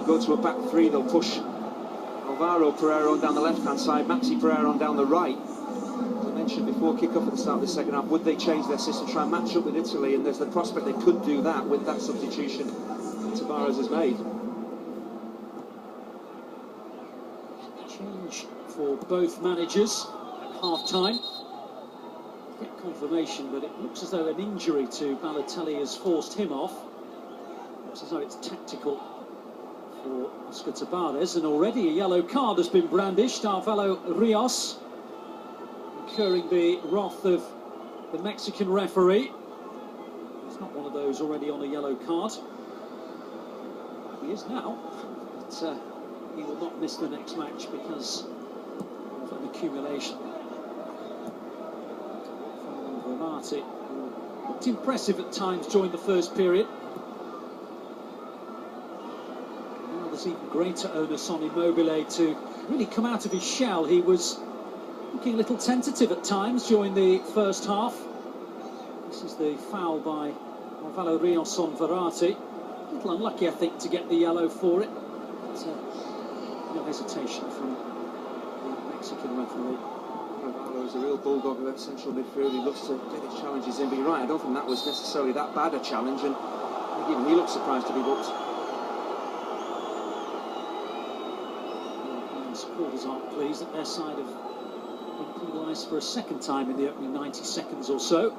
go to a back three. They'll push Alvaro Pereira on down the left-hand side, Maxi Pereira on down the right. As I mentioned before, kick-off at the start of the second half, would they change their system, try and match up with Italy? And there's the prospect they could do that with that substitution Tavares has made. Change for both managers at half-time. Get confirmation, but it looks as though an injury to Balotelli has forced him off. Looks as though it's tactical for Oscar Tavares, and already a yellow card has been brandished. Alvaro Rios incurring the wrath of the Mexican referee. He's not one of those already on a yellow card. He is now, but he will not miss the next match because of an accumulation. From Verratti, who looked impressive at times during the first period. Now there's even greater onus on Immobile to really come out of his shell. He was looking a little tentative at times during the first half. This is the foul by Alvaro Rios on Verratti. A little unlucky, I think, to get the yellow for it. But, no hesitation from the Mexican referee. Alvaro is a real bulldog of that central midfield. He loves to get his challenges in. But you're right, I don't think that was necessarily that bad a challenge, and I think even he looks surprised to be booked. Supporters aren't pleased that their side have been penalised for a second time in the opening 90 seconds or so.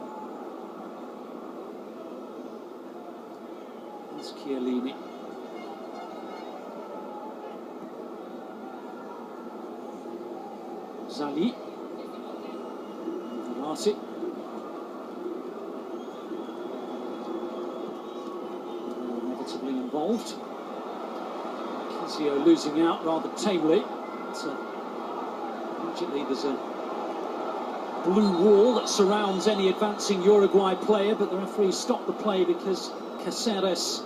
There's Chiellini. Zali. Verratti. Inevitably involved. Kizio losing out rather tamely. Immediately there's a blue wall that surrounds any advancing Uruguay player, but the referee stopped the play because Caceres,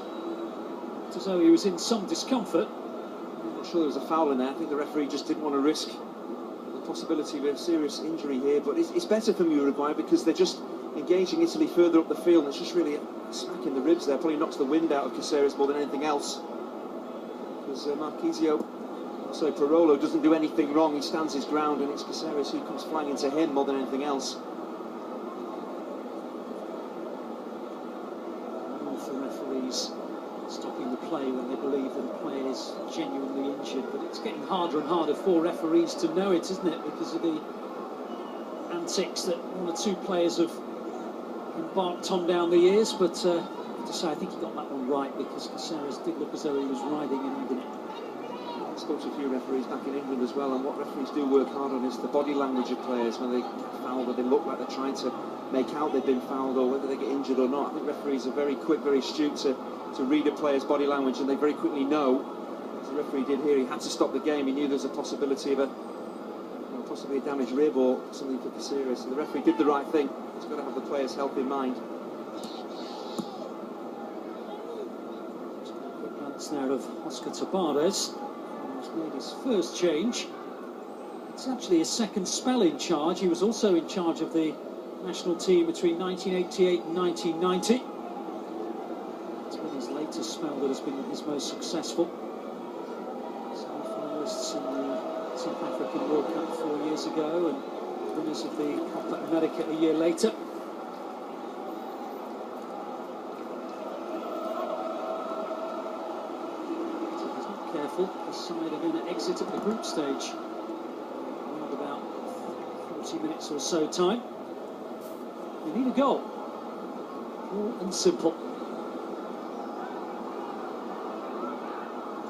as though he was in some discomfort. I'm not sure there was a foul in there. I think the referee just didn't want to risk the possibility of a serious injury here, but it's better from Uruguay because they're just engaging Italy further up the field, and it's just really a smack in the ribs there. Probably knocks the wind out of Caceres more than anything else, because Parolo doesn't do anything wrong. He stands his ground, and it's Caceres who comes flying into him more than anything else. For referees stopping the play when they believe that a player is genuinely injured, but it's getting harder and harder for referees to know it, isn't it, because of the antics that one or two players have embarked on down the years. But to say, I think he got that one right, because Caceres did look as though he was riding and having it. I spoke to a few referees back in England as well, and what referees do work hard on is the body language of players when they get fouled, or they look like they're trying to make out they've been fouled, or whether they get injured or not. I think referees are very quick, very astute to read a player's body language, and they very quickly know, as the referee did here, he had to stop the game. He knew there was a possibility of possibly a damaged rib or something for Caceres, so the referee did the right thing. He's got to have the player's health in mind. Just a quick glance there of Oscar Tavares. Made his first change. It's actually his second spell in charge. He was also in charge of the national team between 1988 and 1990. It's been his latest spell that has been his most successful. Semi-finalists in the South African World Cup 4 years ago, and winners of the Copa America a year later. Careful, the side are going to exit at the group stage around about 40 minutes or so time. They need a goal, pure and simple.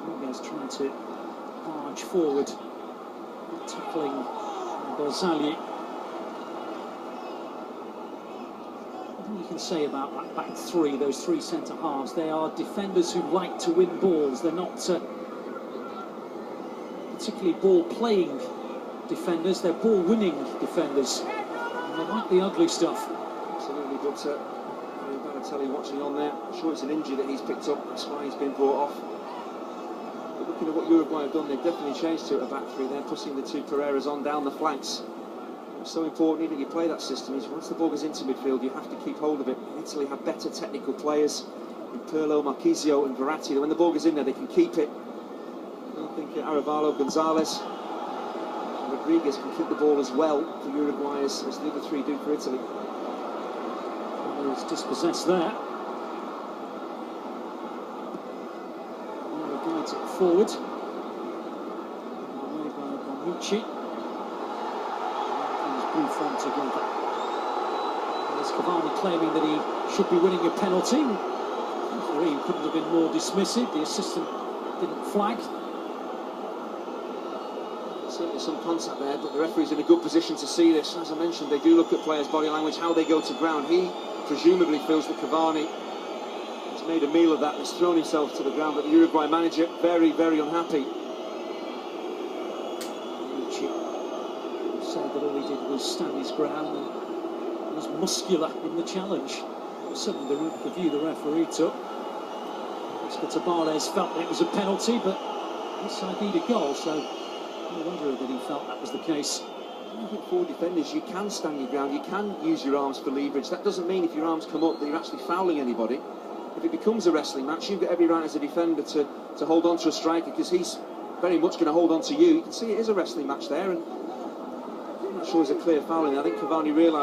Rodriguez trying to barge forward, tackling Barzagli. What you can say about that back three, those three centre halves? They are defenders who like to win balls. They're not particularly ball-playing defenders, they're ball-winning defenders, and they like the ugly stuff. Absolutely, but Balotelli watching on there. I'm sure it's an injury that he's picked up, that's why he's been brought off. But looking at what Uruguay have done, they've definitely changed to a back three. They're pushing the two Pereiras on down the flanks. It's so important that you play that system. Is once the ball goes into midfield, you have to keep hold of it. Italy have better technical players in Pirlo, Marchisio and Verratti. When the ball goes in there, they can keep it I think Arevalo, Gonzalez, and Rodriguez can kick the ball as well for Uruguay as the other three do for Italy. Well, he's dispossessed there. Now guides it forward. Away by Bonucci. Buffon together. There's Cavani claiming that he should be winning a penalty. The referee couldn't have been more dismissive. The assistant didn't flag. Certainly some contact there, but the referee's in a good position to see this. As I mentioned, they do look at players' body language, how they go to ground. He presumably feels that Cavani has made a meal of that and has thrown himself to the ground, but the Uruguay manager very, very unhappy. Said that all he did was stand his ground and was muscular in the challenge. It was certainly the view the referee took. Oscar Tabarez felt that it was a penalty, but this side needed a goal, so no wonder that he felt that was the case. I think for defenders, you can stand your ground, you can use your arms for leverage. That doesn't mean if your arms come up that you're actually fouling anybody. If it becomes a wrestling match, you've got every right as a defender to hold on to a striker, because he's very much going to hold on to you. You can see it is a wrestling match there, and I'm not sure there's a clear foul in there. I think Cavani realised